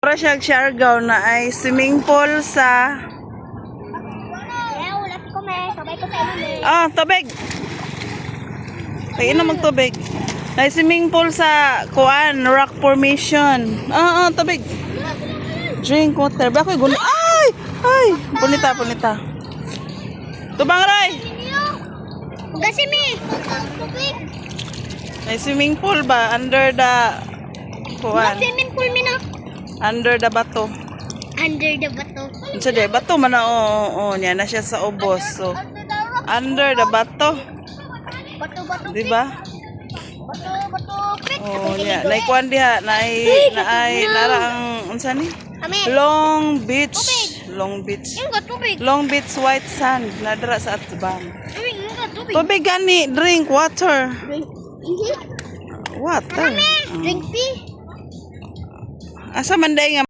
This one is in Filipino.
Para siya Siargao na ay swimming pool sa Ulat ko may sabay ko sa imo. tubig. Kaya inom magtubig. Ay swimming pool sa kuan, rock formation. Tubig. Drink water. Ba ko'y guni. Ay, punita. Tubang Ray. Gasi mi. Tubig. Ay swimming pool ba under the kuan? Swimming pool mi na. Under the bato. Under the bato. Unsa di bato man na niya na siya sa ubos. So under the bato, Bato. di ba? Bato. Pit. Niya. Nay kuan diha, nay nara ang unsa ni? Kami. Long Beach. Yung ka tubig. Long Beach white sand nadra sa Atbang. Yung ka tubig. Tubig gani, drink water. Drink. Water. Drink tea. Asa man day nga